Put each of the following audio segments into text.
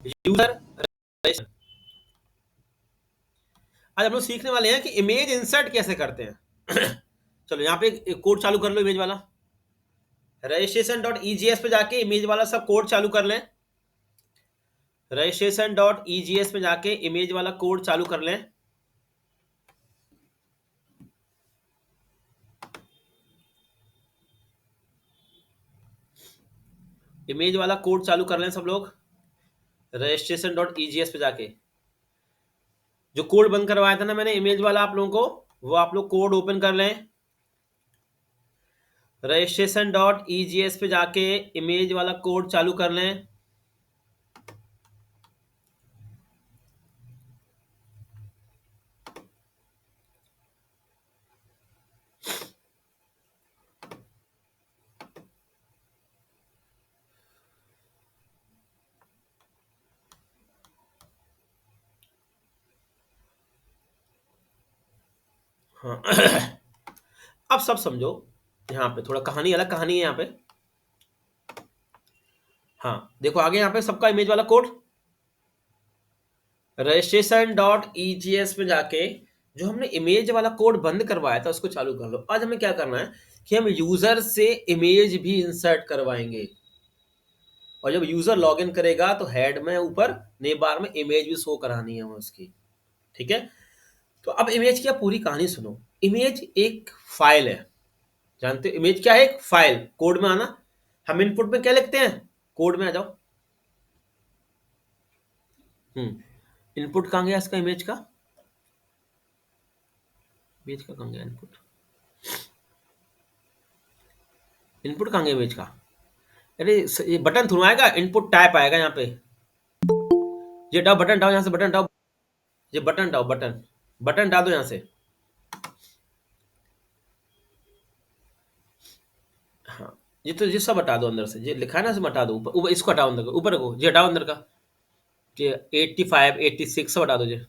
User आज हम लोग सीखने वाले हैं कि इमेज इंसर्ट कैसे करते हैं। चलो यहाँ पे एक कोड चालू कर लो इमेज वाला। registration.egs पे जाके इमेज वाला सब कोड चालू कर लें। registration.egs पे जाके इमेज वाला कोड चालू कर लें। इमेज वाला कोड चालू कर लें सब लोग registration.egs पे जाके। जो कोड बंद करवाया था ना मैंने इमेज वाला आप लोगों को, वो आप लोग कोड ओपन कर लें। registration.egs पे जाके इमेज वाला कोड चालू कर लें। हाँ अब सब समझो, यहाँ पे थोड़ा कहानी अलग कहानी है यहाँ पे। हाँ देखो आगे यहाँ पे सबका इमेज वाला कोड registration.egs में जाके जो हमने इमेज वाला कोड बंद करवाया था उसको चालू कर लो। आज हमें क्या करना है कि हम यूजर से इमेज भी इंसर्ट करवाएंगे, और जब यूजर लॉगिन करेगा तो हेड में ऊपर नेम बार में इमेज भी शो करानी है हमें उसकी। ठीक है, तो अब इमेज की आप पूरी कहानी सुनो। इमेज एक फाइल है, जानते हो इमेज क्या है? एक फाइल। कोड में आना, हम इनपुट में क्या लिखते हैं? कोड में आ जाओ। इनपुट कहाँ गया इसका? इमेज का कहाँ गया इनपुट? इनपुट कहाँ गया इमेज का? अरे ये बटन थ्रू आएगा, इनपुट टाइप आएगा यहाँ पे। ये डाओ बटन, डाओ यहाँ से बटन डाओ, ये बटन डाओ, बटन डाल दो यहाँ से। हाँ ये तो ये सब हटा दो अंदर से, ये लिखा है ना, सब हटा दो। ऊपर इसको हटाओ, अंदर का ऊपर को ये हटाओ अंदर का, ये 85 86 सब हटा दो ये।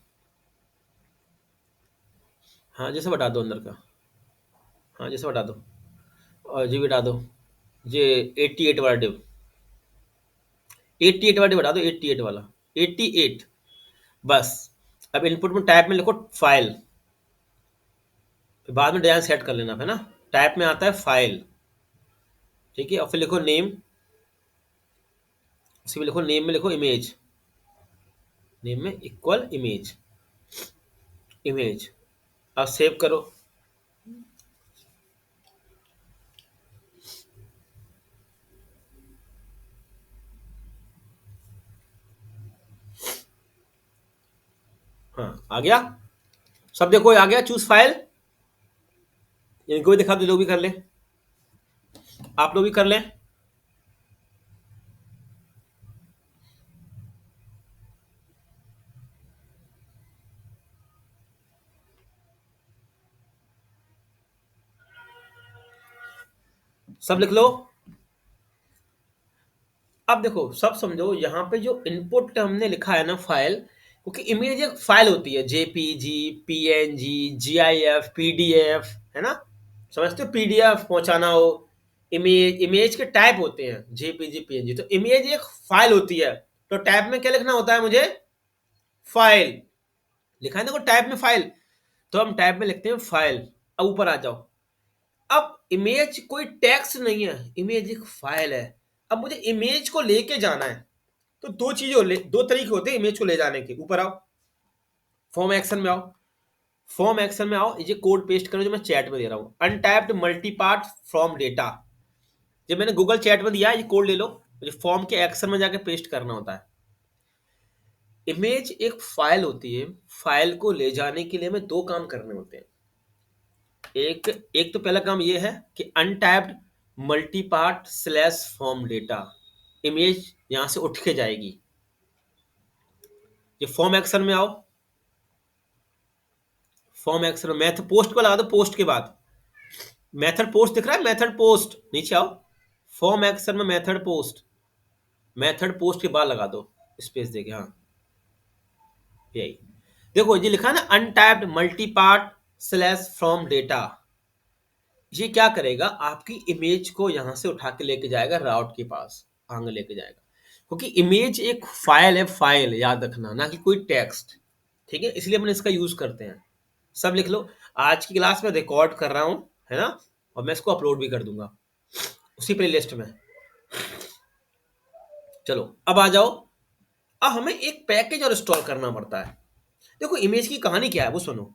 हाँ ये सब हटा दो अंदर का, हाँ ये सब हटा दो, और ये भी हटा दो। ये 88 वाला डिव, 88 वाला डिव हटा दो, 88 वाला, 88 बस। अब इनपुट में टाइप में लिखो फाइल, फिर बाद में डिजाइन सेट कर लेना है ना। टाइप में आता है फाइल, ठीक है, और फिर लिखो नेम, उसी में लिखो नेम में लिखो इमेज, नेम में इक्वल इमेज, इमेज। अब सेव करो। हाँ आ गया सब, देखो आ गया। चूज फाइल, इनको भी दिखा दो, लोग भी कर ले, आप लोग भी कर लें। सब लिख लो। अब देखो सब समझो, यहाँ पे जो इनपुट हमने लिखा है ना फाइल, क्योंकि इमेज एक फाइल होती है, जेपीजी, पीएनजी, जीआईएफ, पीडीएफ, है ना? समझते हो? पीडीएफ पहुंचाना हो, इमेज, इमेज के टाइप होते हैं जेपीजी, पीएनजी। तो इमेज एक फाइल होती है, तो टाइप में क्या लिखना होता है मुझे? फाइल लिखा है, देखो टाइप में फाइल, तो हम टाइप में लिखते हैं फाइल। अब ऊपर आ जाओ। अब इमेज कोई टेक्स्ट नहीं है, इमेज एक फाइल है। अब मुझे इमेज को लेके जाना है, तो दो चीजें दो तरीके होते हैं इमेज को ले जाने के। ऊपर आओ, फॉर्म एक्शन में आओ, फॉर्म एक्शन में आओ, ये कोड पेस्ट करो जो मैं चैट में दे रहा हूं। अनटैप्ड मल्टीपार्ट फ्रॉम डेटा, जो मैंने गूगल चैट में दिया है, ये कोड ले लो, मुझे फॉर्म के एक्शन में जाके पेस्ट करना होता है। इमेज एक फाइल होती है, फाइल को ले जाने के लिए हमें दो काम करने होते हैं। एक एक तो पहला काम ये है कि untapped multipart slash form data, image यहां से उठ के जाएगी। ये फॉर्म एक्शन में आओ, फॉर्म एक्शन में मेथड पोस्ट को लगा दो, पोस्ट के बाद मेथड पोस्ट दिख रहा है, मेथड पोस्ट, नीचे आओ, फॉर्म एक्शन में मेथड पोस्ट, मेथड पोस्ट के बाद लगा दो स्पेस देके। हाँ यही देखो, ये लिखा है ना untapped multipart slash from data. ये क्या करेगा? आपकी इमेज को यहां से उठा के लेके जाएगा राउट के पास, आगे लेके जाएगा। क्योंकि इमेज एक फाइल है, फाइल याद रखना, ना कि कोई टेक्स्ट। ठीक है, इसलिए अपन इसका यूज करते हैं। सब लिख लो। आज की क्लास में रिकॉर्ड कर रहा हूं, है ना, और मैं इसको अपलोड भी कर दूंगा उसी प्लेलिस्ट में। चलो अब आ जाओ। अब हमें एक पैकेज और इंस्टॉल करना पड़ता है। देखो इमेज की कहानी क्या है वो सुनो।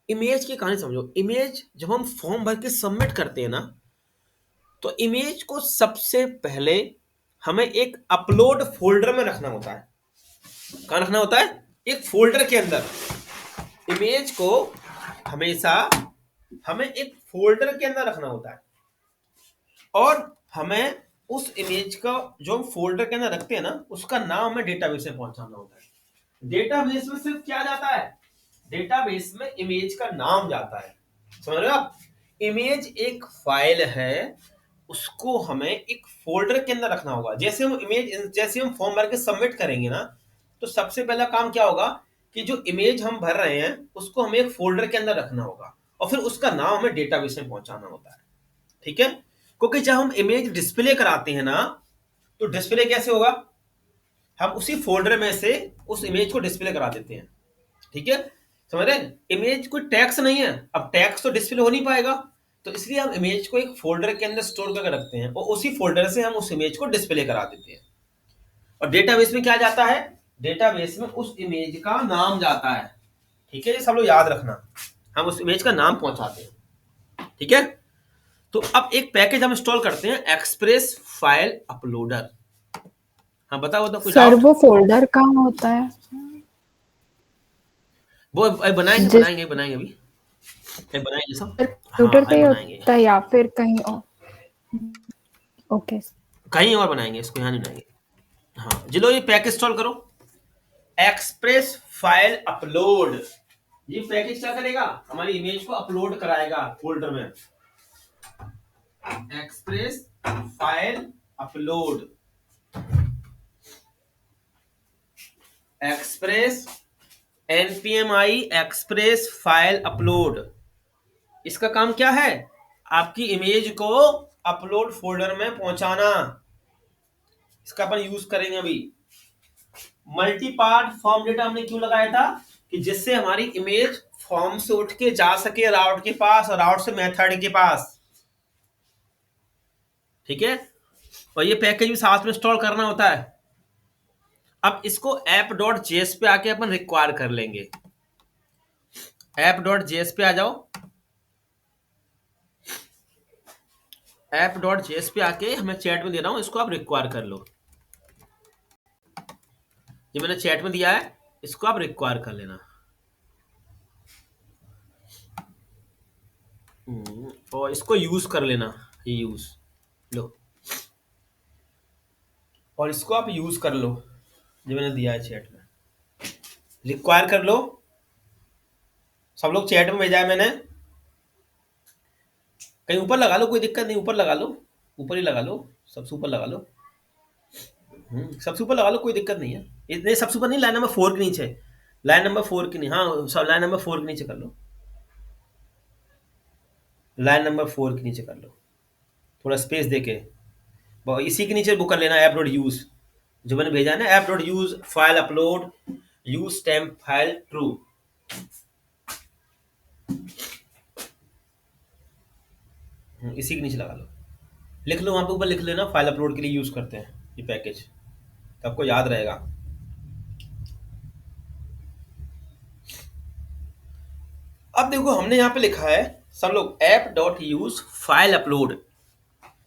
इमेज की कहानी समझो। इमेज जब हम फॉर्म भर के सबमिट करते हैं ना, तो इमेज को सबसे पहले हमें एक अपलोड फोल्डर में रखना होता है। कहाँ रखना होता है? एक फोल्डर के अंदर। इमेज को हमेशा हमें एक फोल्डर के अंदर रखना होता है, और हमें उस इमेज का जो हम फोल्डर के अंदर रखते हैं ना, उसका नाम हमें डेटाबेस में पहुंचाना होता है। डेटाबेस में सिर्फ क्या जाता है? डेटाबेस में इमेज का नाम जाता है। समझ रहे हो आप? इमेज एक फाइल है, उसको हमें एक फोल्डर के अंदर रखना होगा। जैसे हम फॉर्म भर के सबमिट करेंगे ना, तो सबसे पहला काम क्या होगा कि जो इमेज हम भर रहे हैं उसको हमें एक फोल्डर के अंदर रखना होगा, और फिर उसका नाम हमें डेटाबेस में पहुंचाना होता है। ठीक है, क्योंकि जब हम इमेज डिस्प्ले कराते हैं ना, तो डिस्प्ले कैसे होगा? हम उसी फोल्डर में से उस इमेज को डिस्प्ले करा देते हैं। ठीक है, समझ रहे हैं? इमेज कोई टैक्स नहीं है, अब टैक्स तो डिस्प्ले हो नहीं पाएगा, तो इसलिए हम इमेज को एक फोल्डर के अंदर स्टोर करके रखते हैं, और उसी फोल्डर से हम उस इमेज को डिस्प्ले करा देते हैं। और डेटाबेस में क्या जाता है? डेटाबेस में उस इमेज का नाम जाता है। ठीक है, ये सब लोग याद रखना, हम उस इमेज का नाम पहुंचाते हैं। ठीक है, तो अब एक पैकेज हम इंस्टॉल करते हैं, एक्सप्रेस फाइल अपलोडर। हाँ बताओ, कोई सर डाउट? वो फोल्डर कहाँ होता है? वो बनाएंगे जिस बनाएंगे बनाएंगे अभी, बनाएंगे सब। सर हाँ कंप्यूटर पे अभी ही बनाएंगे, होता है या फिर कहीं और? ओके। कहीं और बनाएंगे, इसको यहाँ नहीं बनाएंगे। हाँ चलो, ये पैकेज इंस्टॉल करो, एक्सप्रेस फाइल अपलोड। ये पैकेज क्या करेगा? हमारी इमेज को अपलोड कराएगा फोल्डर में। Express file upload, express npmi express file upload. इसका काम क्या है? आपकी इमेज को अपलोड फोल्डर में पहुंचाना। इसका अपन यूज करेंगे अभी। मल्टी पार्ट फॉर्म डेटा हमने क्यों लगाया था? कि जिससे हमारी इमेज फॉर्म से उठ के जा सके राउट के पास, और राउट से मेथड के पास। ठीक है, और ये पैकेज भी साथ में इंस्टॉल करना होता है। अब इसको app.js पे आके अपन रिक्वायर कर लेंगे। app.js पे आ जाओ। app.js पे आके हमें चैट में दे रहा हूं, इसको आप रिक्वायर कर लो। ये मैंने चैट में दिया है, इसको आप रिक्वायर कर लेना। और इसको यूज कर लेना, ये यूज लो, और इसको आप यूज कर लो। जो मैंने दिया है चैट में, रिक्वायर कर लो। सब लोग चैट में भेजा है मैंने। कहीं ऊपर लगा लो, कोई दिक्कत नहीं, ऊपर लगा लो, ऊपर ही लगा लो, सबसे ऊपर लगा लो। सबसे ऊपर लगा लो, कोई दिक्कत नहीं है। इतने सबसे ऊपर नहीं, लाइन नंबर 4 के नीचे। लाइन नंबर 4 के नीचे, हाँ सब लाइन नंबर 4 के नीचे कर लो। लाइन नंबर 4 के नीचे कर लो, थोड़ा स्पेस देके। इसी के नीचे बुक कर लेना ऐप डॉट यूज, जो मैंने भेजा है ना, app dot use file upload use stamp file true. इसी के नीचे लगा लो, लिख लो वहां पे ऊपर, लिख लेना फाइल अपलोड के लिए यूज करते हैं ये पैकेज, तो आपको याद रहेगा। अब देखो हमने यहाँ पे लिखा है सब लोग, app dot use file upload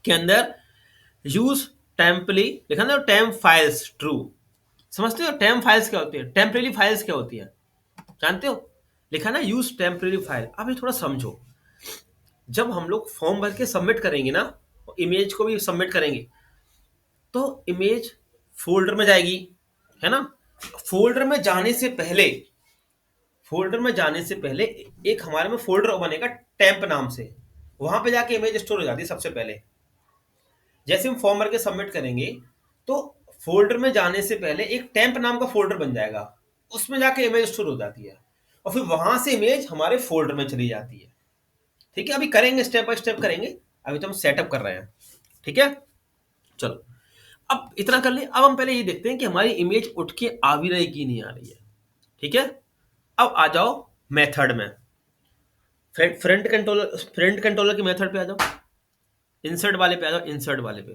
के अंदर यूज टेम्पली लिखा ना, टेम्प फाइल्स ट्रू। समझते हो टेम्प फाइल्स क्या होती है? टेम्परेरी फाइल्स क्या होती है? जानते हो? लिखा ना यूज टेम्परेरी फाइल। अब ये थोड़ा समझो। जब हम लोग फॉर्म भर के सबमिट करेंगे ना, इमेज को भी सबमिट करेंगे, तो इमेज फोल्डर में जाएगी, है ना। फोल्डर में जाने से पहले, फोल्डर में जाने से पहले एक हमारे में फोल्डर बनेगा टेम्प नाम से, वहां पे जाके इमेज स्टोर हो जाती है सबसे पहले। जैसे हम फॉर्म भर के सबमिट करेंगे, तो फोल्डर में जाने से पहले एक टेम्प नाम का फोल्डर बन जाएगा, उसमें जाके इमेज स्टोर हो जाती है, और फिर वहां से इमेज हमारे फोल्डर में चली जाती है। ठीक है, अभी करेंगे, स्टेप बाय स्टेप करेंगे, अभी तो हम सेटअप कर रहे हैं। ठीक है, चलो। अब इतना कर ले, अब हम पहले ये देखते हैं कि हमारी इमेज उठ के आ भी रही कि नहीं आ रही है। ठीक है, अब आ जाओ मेथड में, फ्रंट कंट्रोलर के मेथड पे आ जाओ, इंसर्ट वाले पे आ जाओ, इंसर्ट वाले पे,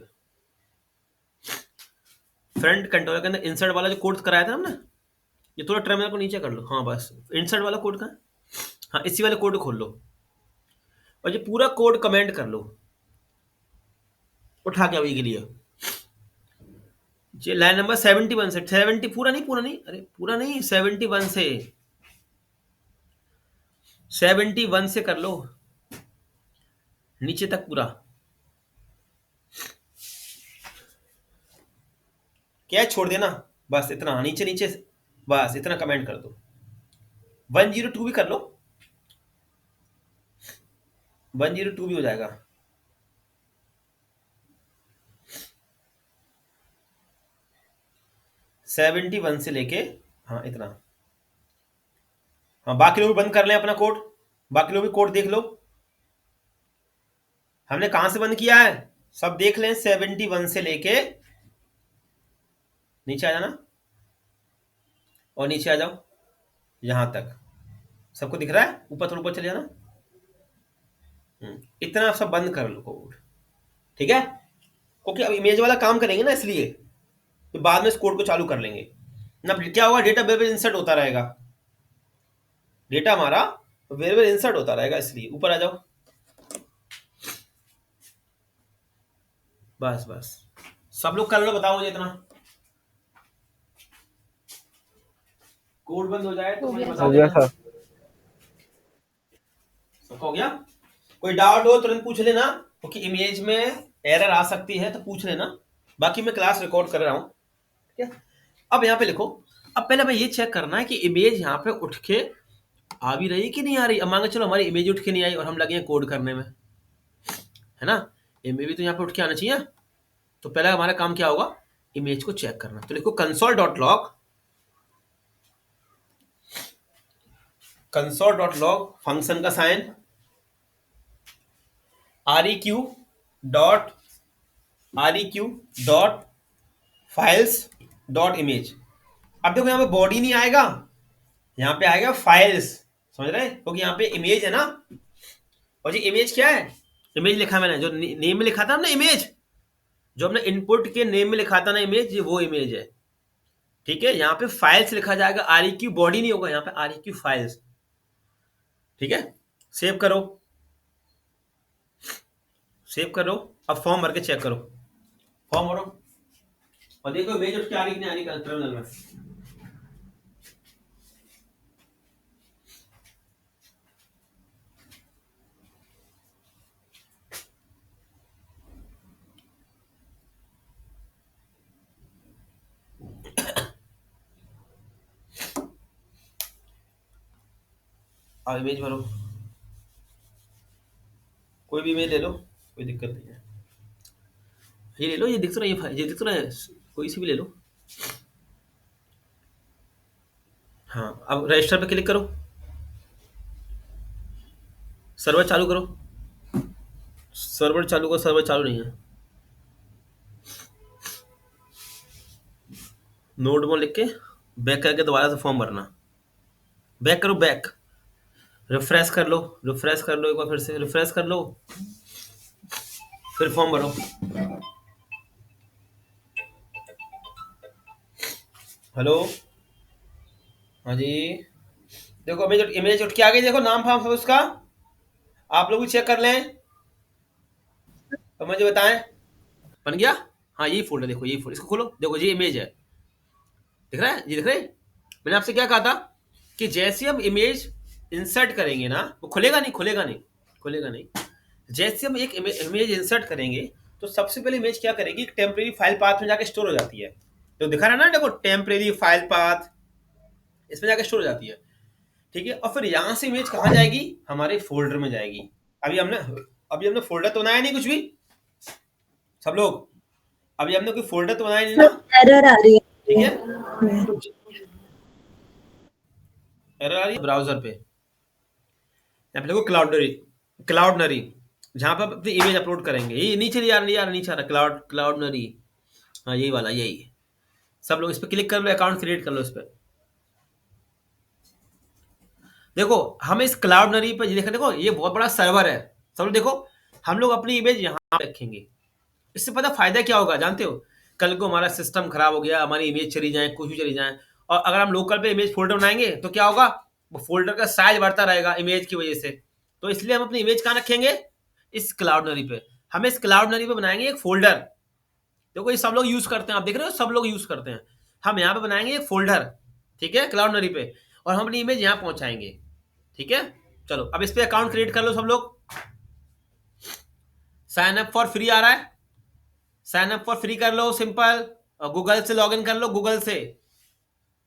फ्रंट कंट्रोलर के अंदर इंसर्ट वाला जो कोड कराया था हमने, ये थोड़ा टर्मिनल को नीचे कर लो, हाँ बस, इंसर्ट वाला कोड का, हाँ इसी वाले कोड को खोल लो और ये पूरा कोड कमेंट कर लो उठा के अभी के लिए। ये लाइन नंबर 71 से, 70 पूरा नहीं, अरे पूरा नहीं, 71 से, 71 से कर लो नीचे तक पूरा। क्या है, छोड़ देना, बस इतना नीचे नीचे, बस इतना कमेंट कर दो। 102 भी कर लो, 102 भी हो जाएगा। सेवेंटी वन से लेके, हाँ इतना, हाँ बाकी लोग भी बंद कर लें अपना कोड, बाकी लोग भी कोड देख लो, हमने कहां से बंद किया है सब देख लें, 71 से लेके नीचे आ जाना, और नीचे आ जाओ यहां तक, सबको दिख रहा है, ऊपर थोड़ा ऊपर चले जाना। इतना सब बंद कर लो कोड, ठीक है, क्योंकि अब इमेज वाला काम करेंगे ना, इसलिए तो बाद में इस कोड को चालू कर लेंगे ना। क्या होगा, डेटा वेरिएबल इंसर्ट होता रहेगा, डेटा हमारा वेरिएबल इंसर्ट होता रहेगा, इसलिए ऊपर आ जाओ, बस बस सब लोग कर लो, बताओ मुझे इतना, कोड बंद हो जाए तो हो मुझे गया बता हो सर। गया देना। सर। सबका हो गया, कोई डाउट हो तुरंत पूछ लेना, क्योंकि इमेज में एरर आ सकती है तो पूछ लेना, बाकी मैं क्लास रिकॉर्ड कर रहा हूँ, ठीक है। अब यहाँ पे लिखो, अब पहले हमें ये चेक करना है कि इमेज यहाँ पे उठ के आ भी रही कि नहीं आ रही। अब मान के चलो हमारी इमेज उठ के नहीं आई और हम लगे हैं कोड करने में, है ना, इमेज भी तो यहाँ पे उठ के आना चाहिए। तो पहला हमारा काम क्या होगा, इमेज को चेक करना। तो लिखो console.log, console.log फंक्शन का sign, req dot files dot image. अब देखो यहाँ पे बॉडी नहीं आएगा, यहाँ पे आएगा फाइल्स, समझ रहे हैं, क्योंकि यहाँ पे इमेज है ना, और ये इमेज क्या है, इमेज लिखा मैंने, जो नेम में लिखा था ना इमेज, जो हमने इनपुट के नेम में लिखा था ना इमेज, ये वो इमेज है, ठीक है। यहाँ पे फाइल्स लिखा जाएगा, REQ बॉडी नहीं होगा, यहाँ पे REQ फाइल्स, ठीक है। सेव करो, सेव करो, अब फॉर्म भर के चेक करो, फॉर्म भरो और देखो इमेज उठ के आ रही कि नहीं आ रही टर्मिनल में। अब इमेज भरो, कोई भी इमेज ले लो, कोई दिक्कत नहीं है, ये ले लो, ये दिख तो रहा है, ये दिख तो रहा है, कोई सी भी ले लो। हाँ अब रजिस्टर पे क्लिक करो, सर्वर चालू करो, सर्वर चालू करो, सर्वर चालू नहीं है, नोड में लिख के बैक करके दोबारा से फॉर्म भरना, बैक करो, बैक, रिफ्रेश कर लो, रिफ्रेश कर लो, एक बार फिर से रिफ्रेश कर लो, फिर फॉर्म भरो। हेलो, हाँ जी, देखो इमेज इमेज उठ के आ गई, देखो नाम फाम सब उसका, आप लोग भी चेक कर लें तो मुझे बताएं, बन गया। हाँ यही फोल्डर देखो, यही फोल्डर, इसको खोलो, देखो ये इमेज है, दिख रहा है, ये दिख रहा है। मैंने आपसे क्या कहा था कि जैसे हम इमेज इंसर्ट करेंगे ना, वो खुलेगा नहीं, खुलेगा नहीं, खुलेगा नहीं, जैसे हम एक इमेज इंसर्ट करेंगे तो सबसे पहले इमेज क्या करेगी, टेम्परेरी फाइल पाथ में जाके स्टोर हो जाती है, तो दिखा रहा है ना, देखो टेम्परेरी फाइल पाथ, इसमें जाके स्टोर हो जाती है, ठीक है। और फिर यहाँ से इमेज कहाँ जाएगी, हमारे फोल्डर में जाएगी। अभी हमने फोल्डर तो बनाया नहीं कुछ भी, सब लोग, अभी हमने कोई फोल्डर तो बनाया नहीं ना, एरर आ रही ठीक है। है। तो एरर आ रही है ब्राउजर पे, यहाँ पे देखो क्लाउडनरी, क्लाउडनरी, जहाँ पर अपनी इमेज अपलोड करेंगे, ये नीचे नहीं आ रहा, नीचे आ रहा, क्लाउडनरी, हाँ यही वाला, यही। सब लोग इस पे क्लिक कर लो, अकाउंट क्रिएट कर लो इस पे। देखो हम इस क्लाउडनरी पे देखो, देखो ये बहुत बड़ा सर्वर है। सब लोग देखो, हम लोग अपनी इमेज यहाँ पे रखेंगे। इससे पता फायदा क्या होगा जानते हो? कल को हमारा सिस्टम खराब हो गया, हमारी इमेज चली जाए, कुछ भी चली जाए, और अगर हम लोकल पे इमेज फोल्डर बनाएंगे तो क्या होगा? वो फोल्डर का साइज बढ़ता रहेगा इमेज की वजह से। तो इसलिए हम अपनी इमेज कहाँ रखेंगे? इस क्लाउडनरी पे। हम इस क्लाउडनरी पे बनाएंगे एक फोल्डर। देखो ये सब लोग यूज करते हैं, आप देख रहे हो सब लोग यूज करते हैं। हम यहाँ पे बनाएंगे एक फोल्डर, ठीक है, क्लाउडनरी पे, और हम अपनी इमेज यहाँ पहुंचाएंगे। ठीक है, चलो अब इस पे अकाउंट क्रिएट कर लो सब लोग। साइन अप फॉर फ्री आ रहा है, साइन अप फॉर फ्री कर लो सिंपल। और गूगल से लॉगिन कर लो, गूगल से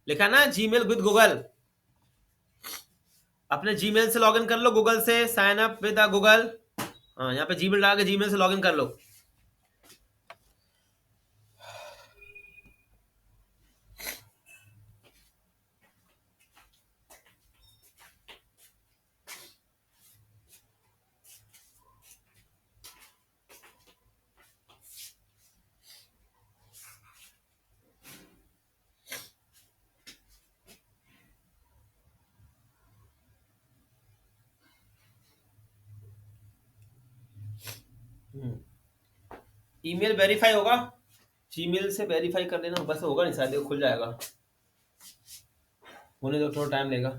लिखा ना जीमेल विद गूगल। अपने जीमेल से लॉगिन कर लो, गूगल से साइन अप विद गूगल। हाँ यहाँ पे जीमेल डाल के जीमेल से लॉगिन कर लो। ईमेल वेरीफाई होगा, जीमेल से वेरीफाई कर लेना, बस होगा नहीं शायद, देखो खुल जाएगा, होने दो थोड़ा टाइम लेगा।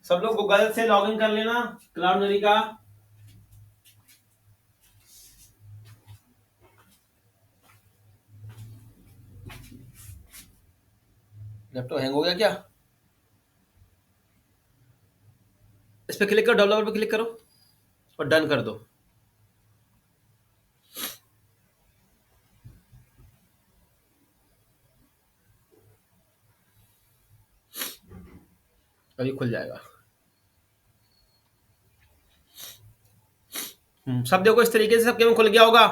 सब लोग गूगल से लॉगिन कर लेना क्लाउडनरी का। लैपटॉप हैंग हो गया क्या? इस पे क्लिक करो, डेवलपर पे क्लिक करो और डन कर दो। अभी खुल जाएगा। सब देखो इस तरीके से सबके में खुल गया होगा,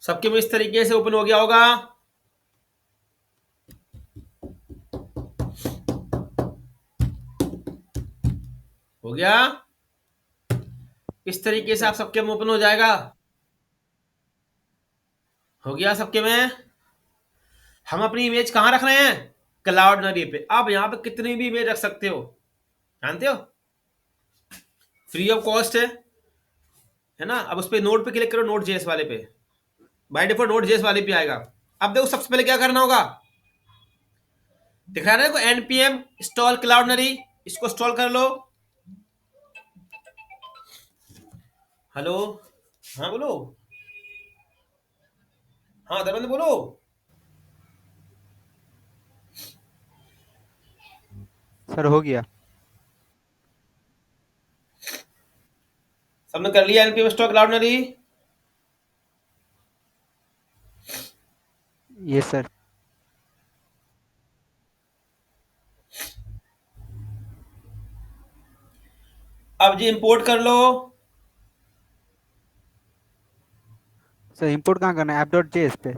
सबके में इस तरीके से ओपन हो गया होगा। हो गया, इस तरीके से आप सबके में ओपन हो जाएगा। हो गया सबके में। हम अपनी इमेज कहाँ रख रहे हैं? क्लाउडनरी पे। आप यहाँ पे कितनी भी इमेज रख सकते हो, जानते हो, फ्री ऑफ कॉस्ट है ना। अब उस पे नोट पे क्लिक करो, नोट जेएस वाले पे, बाय डिफॉल्ट नोट जेएस वाले पे आएगा। अब देखो सबसे पहले क्या करना होगा, दिख रहा है ना देखो, एनपीएम इंस्टॉल क्लाउडनरी, इसको इंस्टॉल कर लो। हेलो, हाँ बोलो, हाँ धर्मेंद्र बोलो। सर हो गया। सबने कर लिया एनपीएम इंस्टॉल क्लाउडनरी? ये सर। अब जी इंपोर्ट कर लो। सर इंपोर्ट कहाँ करना है? ऐप डॉट जेएस पे?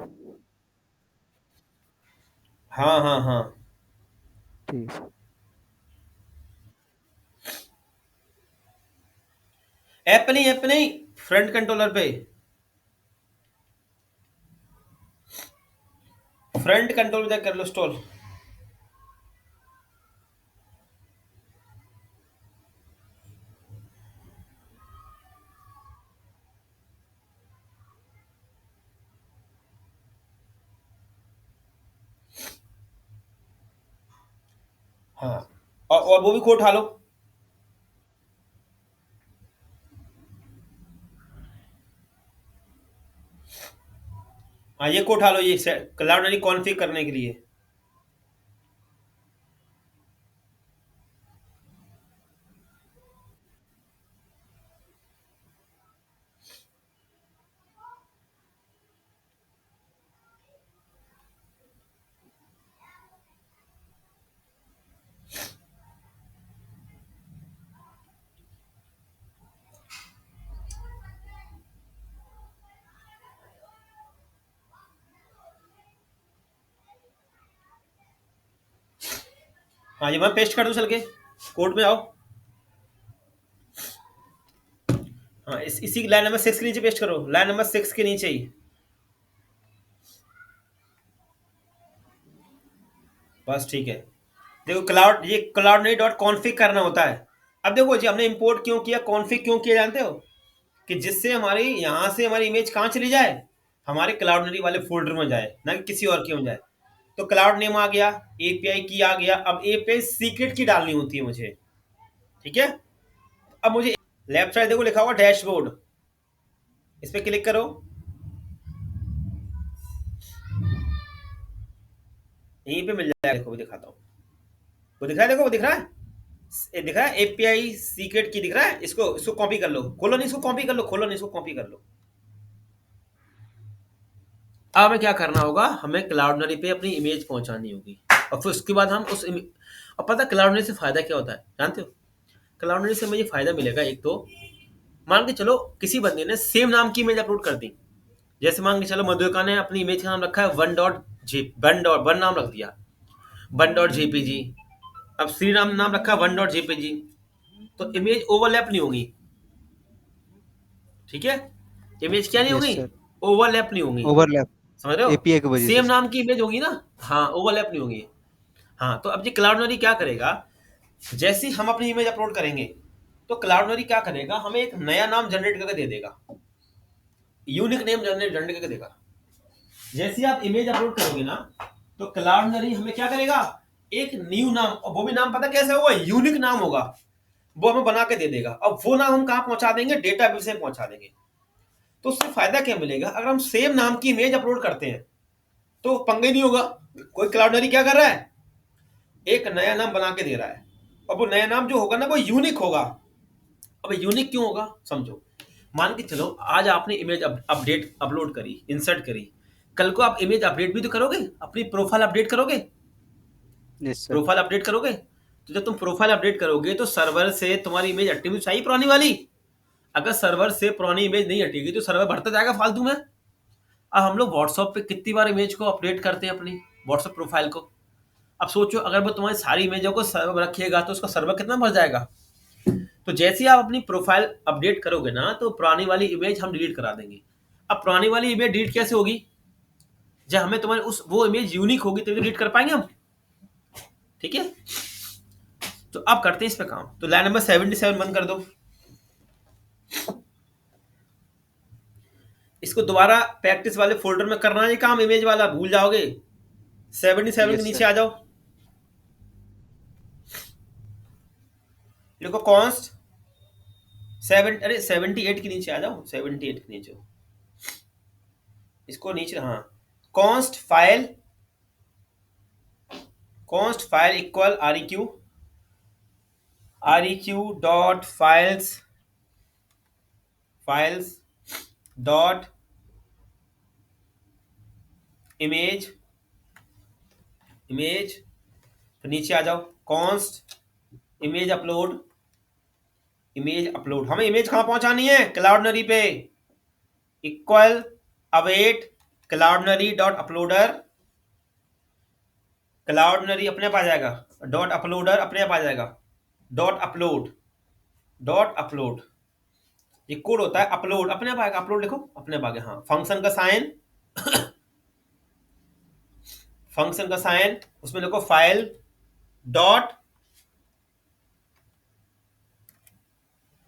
हाँ हाँ हाँ, ठीक है। ऐप पे नहीं, फ्रंट कंट्रोलर पे, फ्रंट कंट्रोल पे कर लो इंस्टॉल। हाँ, और वो भी कोड उठा लो। हाँ ये कोड उठा लो, ये क्लाउडनरी कॉन्फ़िग करने के लिए। हाँ ये मैं पेस्ट कर दूं चल के, कोड में आओ। हाँ इसी लाइन नंबर 6 के नीचे पेस्ट करो, लाइन नंबर 6 के नीचे ही, बस ठीक है। देखो क्लाउड, ये क्लाउडनेरी डॉट कॉन्फ़िग करना होता है। अब देखो जी हमने इंपोर्ट क्यों किया, कॉन्फ़िग क्यों किया जानते हो, कि जिससे हमारी यहाँ से हमारी इमेज कहाँ चली जाए, हमारे क्लाउडनेरी वाले फोल्डर में जाए, ना कि किसी और के में जाए। तो क्लाउड नेम आ गया, एपीआई की आ गया, अब एपीआई सीक्रेट की डालनी होती है मुझे, ठीक है। अब मुझे लेफ्ट साइड देखो लिखा हुआ डैशबोर्ड, इस पे क्लिक करो, यहीं पे मिल जाएगा। देखो दिखाता हूँ, वो दिख रहा है, देखो वो दिख रहा है, ये दिख रहा है एपीआई सीक्रेट की दिख रहा है। इसको इसको कॉपी कर लो, खोलो नहीं इसको कॉपी कर लो, खोलो नहीं इसको कॉपी कर लो। अब हमें क्या करना होगा, हमें क्लाउडनरी पे अपनी इमेज पहुंचानी होगी, और फिर उसके बाद हम और पता क्लाउडनरी से फायदा क्या होता है जानते हो, क्लाउडनरी से हमें ये फायदा मिलेगा। एक तो मान के चलो किसी बंदे ने सेम नाम की इमेज अपलोड कर दी, जैसे मान के चलो मधुका ने अपनी इमेज का नाम रखा है वन नाम रख दिया, 1.jpg। अब श्री नाम नाम रखा है 1.jpg, तो इमेज ओवरलैप नहीं होगी, ठीक है। इमेज क्या नहीं यस होगी, सर, ओवरलैप नहीं होगी, ओवरलैप समझ रहे हो, एपीआई की वजह से सेम सर। नाम की इमेज होगी ना, हाँ ओवरलैप नहीं होगी। हाँ तो अब ये क्लाउडनरी क्या करेगा, जैसे ही हम अपनी इमेज अपलोड करेंगे तो क्लाउडनरी क्या करेगा, हमें एक नया नाम जनरेट करके दे देगा, यूनिक नेम जनरेट करके देगा। जैसे ही आप इमेज अपलोड करोगे ना, तो क्लाउडनरी हमें क्या करेगा, एक न्यू नाम, और वो भी नाम पता कैसे होगा, यूनिक नाम होगा, वो हमें बना के दे देगा। अब वो नाम हम कहाँ पहुंचा देंगे, डेटाबेस में पहुंचा देंगे। तो उससे फायदा क्या मिलेगा, अगर हम सेम नाम की इमेज अपलोड करते हैं तो पंगे नहीं होगा। कोई क्लाउडनरी क्या कर रहा है, एक नया नाम बना के दे रहा है, और वो नया नाम जो होगा ना वो यूनिक होगा। अब यूनिक क्यों होगा समझो, मान के चलो आज आपने इमेज अपडेट अपलोड करी, इंसर्ट करी, कल को आप इमेज अपडेट भी तो करोगे, अपनी प्रोफाइल अपडेट करोगे, यस सर। प्रोफाइल अपडेट करोगे, तो जब तुम प्रोफाइल अपडेट करोगे तो सर्वर से तुम्हारी इमेज हटेगी तो चाहिए पुरानी वाली। अगर सर्वर से पुरानी इमेज नहीं हटेगी तो सर्वर बढ़ता जाएगा फालतू में। अब हम लोग व्हाट्सएप पे कितनी बार इमेज को अपडेट करते हैं अपनी व्हाट्सएप प्रोफाइल को। अब सोचो अगर वो तुम्हारी सारी इमेजों को सर्वर रखिएगा तो उसका सर्वर कितना बढ़ जाएगा। तो जैसे ही आप अपनी प्रोफाइल अपडेट करोगे ना तो पुरानी वाली इमेज हम डिलीट करा देंगे। अब पुरानी वाली इमेज डिलीट कैसे होगी, जब हमें तुम्हारी उस वो इमेज यूनिक होगी तभी डिलीट कर पाएंगे हम, ठीक है। तो अब करते हैं इस पे काम, तो लाइन नंबर 77 बंद कर दो, इसको दोबारा प्रैक्टिस वाले फोल्डर में करना है काम, इमेज वाला भूल जाओगे। 77 के यस नीचे सर। आ जाओ, देखो कॉन्स्ट 78 के नीचे आ जाओ, 78 के नीचे, इसको नीचे, हाँ const file equal REQ dot files dot image, तो नीचे आ जाओ कॉन्स्ट इमेज अपलोड, हमें इमेज कहाँ पहुंचानी है, क्लाउडनरी पे, इक्वल अवेट क्लाउडनरी डॉट अपलोडर, क्लाउडनरी अपने आप आ जाएगा, डॉट अपलोडर अपने आप आ जाएगा, डॉट अपलोड ये कोड होता है, अपलोड अपने आप आएगा, अपलोड लिखो अपने आप आ गया। हाँ फंक्शन का साइन उसमें लिखो फाइल डॉट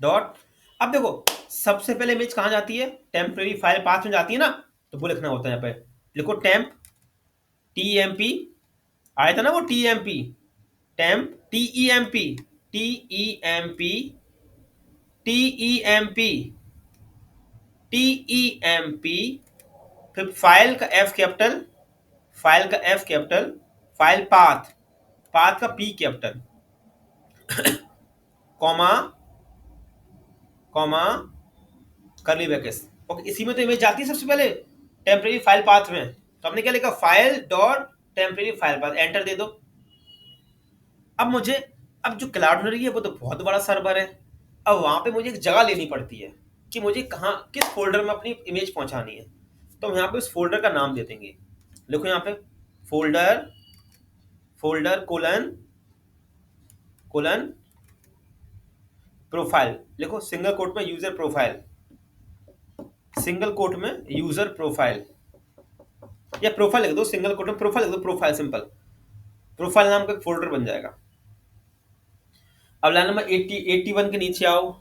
डॉट। अब देखो सबसे पहले इमेज कहाँ जाती है, टेम्परेरी फाइल पाथ में जाती है ना, तो वो लिखना होता है, यहाँ पे लिखो टेम्प TMP, आया था ना वो TMP, टेम्प TEMP TEMP, फिर फाइल का F कैपिटल, फाइल पाथ का P कैपिटल, कॉमा करली ब्रैकेट्स। ओके, इसी में तो इमेज जाती है सबसे पहले टेम्परेरी फाइल पाथ में, तो हमने क्या लिखा, file dot temporary file path, enter दे दो। अब जो क्लाउडनरी है वो तो बहुत बड़ा सर्वर है, अब वहां पे मुझे एक जगह लेनी पड़ती है कि मुझे कहाँ किस फोल्डर में अपनी इमेज पहुंचानी है। तो हम यहाँ पे उस फोल्डर का नाम दे देंगे, लिखो यहाँ पे फोल्डर कोलन प्रोफाइल, लिखो सिंगल कोट में यूजर प्रोफाइल सिंगल कोट में यूजर प्रोफाइल, या प्रोफाइल लिख दो, सिंगल कोट में प्रोफाइल लिख दो, प्रोफाइल सिंपल, प्रोफाइल नाम का एक फोल्डर बन जाएगा। अब लाइन नंबर 81 के नीचे आओ,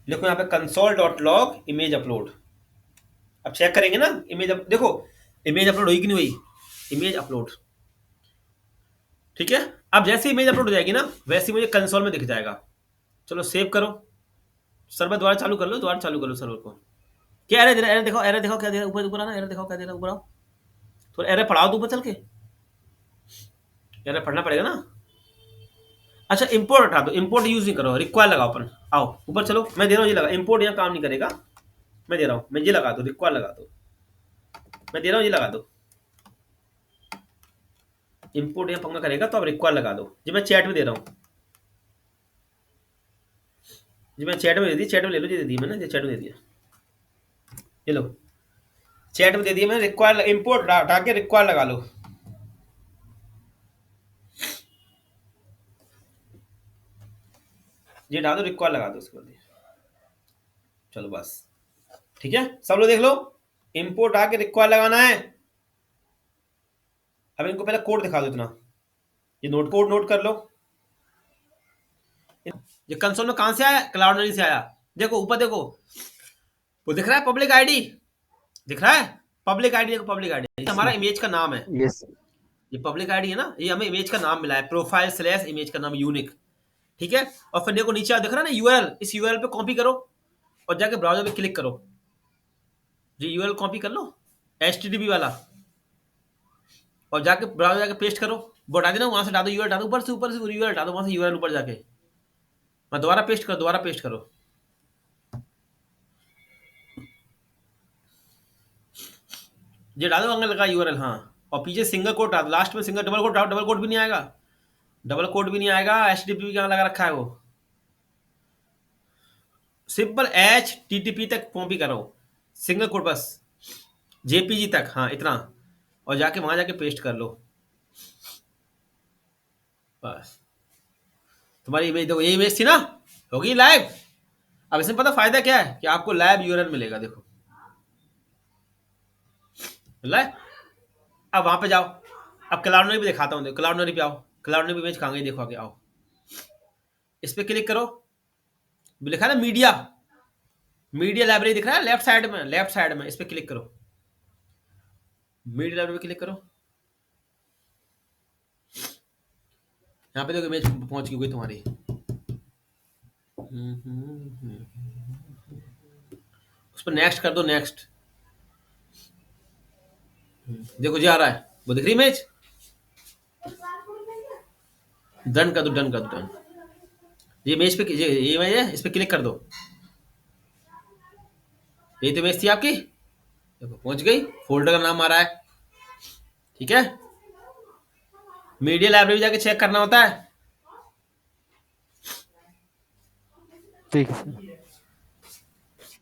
देखो यहाँ पे console.log इमेज अपलोड। अब चेक करेंगे ना इमेज, देखो इमेज अपलोड हुई कि नहीं हुई, इमेज अपलोड, ठीक है। अब जैसे इमेज अपलोड हो जाएगी ना, वैसे मुझे कंसोल में दिख जाएगा। चलो सेव करो, सर्वर दोबारा चालू कर लो, दोबारा चालू कर लो सर्वर को। क्या एरर दे रहा है, एरर दिखाओ, एरर दिखाओ क्या दे रहा है, ऊपर ऊपर आना, एरर दिखाओ क्या दे रहा है, ऊपर आओ, तो एरर पढ़ाओ तो ऊपर चल के, एरर पढ़ना पड़ेगा ना। अच्छा इंपोर्ट हटा दो, इंपोर्ट यूज नहीं करो, रिक्वायर लगाओ अपन, आओ ऊपर चलो, मैं दे रहा हूँ ये लगा, इंपोर्ट यहाँ काम नहीं करेगा, मैं दे रहा हूँ, मैं ये लगा दो, रिक्वायर लगा दो, मैं दे रहा हूँ ये लगा दो, इंपोर्ट यहाँ पंगा करेगा तो आप रिक्वायर लगा दो, जी मैं चैट में दे रहा हूँ, जी मैं चैट में दे दी, चैट में ले लो, ये दे दी मैंने, चैट में दे दिया, ये लो चैट में दे दिया मैंने, रिक्वायर इंपोर्ट हटा के रिक्वायर लगा लो, ये डाल दो, रिक्वायर लगा दो उसके बाद, चलो बस ठीक है, सब लोग देख लो, इंपोर्ट आके रिक्वायर लगाना है। अब इनको पहले कोड दिखा दो इतना, ये कोड नोट कर लो, ये कंसोल में कहां से आया, क्लाउडनरी से आया, देखो ऊपर देखो, वो दिख रहा है पब्लिक आईडी, दिख रहा है पब्लिक आईडी, देखो पब्लिक आईडी हमारा इमेज का नाम है, यस ये पब्लिक आईडी है ना, ये हमें इमेज का नाम मिला है, प्रोफाइल स्लैश इमेज का नाम यूनिक, ठीक है। और फिर देखो नीचे दिख रहा है ना यूआरएल, इस यूआरएल पे कॉपी करो और जाके ब्राउजर पे क्लिक करो, ये यूआरएल कॉपी कर लो एचटीटीपी वाला, और जाके ब्राउजर जाके पेस्ट करो, वो हटा देना, वहां से डाल दो यूआरएल, डाल दो ऊपर से यूआरएल हटा दो, वहां से यूआरएल ऊपर जाके, मैं दोबारा पेस्ट करो, दोबारा पेस्ट करो, ये डालो अंगल लगा यूआरएल, हाँ, और पीछे सिंगल कोट डाल, लास्ट में सिंगल, डबल कोट डाल, डबल कोट भी नहीं आएगा, डबल कोट भी नहीं आएगा, एचटीटीपी कहाँ लगा रखा है वो, सिंपल एच टीटीपी तक कॉपी करो, सिंगल कोट बस, जेपीजी तक, हाँ इतना, और जाके वहां जाके पेस्ट कर लो, बस तुम्हारी इमेज देखो, ये इमेज थी ना, होगी लाइव। अब इसमें पता फायदा क्या है कि आपको लाइव यूआरएल मिलेगा, देखो मिला है। अब वहां पे जाओ, अब क्लाउडनरी भी दिखाता हूँ, क्लाउडनरी पे आओ, क्लाउडनरी इमेज कहाँ गई देखो, आगे आओ, इस पे क्लिक करो, लिखा है ना मीडिया, मीडिया लाइब्रेरी दिख रहा है लेफ्ट साइड में, लेफ्ट साइड में इस पे क्लिक करो, मीडिया लाइब्रेरी पे क्लिक करो, यहाँ पे देखो इमेज पहुंच गई तुम्हारी, उस पर नेक्स्ट कर दो, नेक्स्ट, देखो जी आ रहा है, वो दिख रही इमेज, डन कर दो, डन कर दो, डन, ये इमेज पे, ये इमेज है, इस पे क्लिक कर दो, ये तो इमेज थी आपकी, देखो पहुंच गई, फोल्डर का नाम आ रहा है, ठीक है। मीडिया लाइब्रेरी जाके चेक करना होता है, ठीक है सर।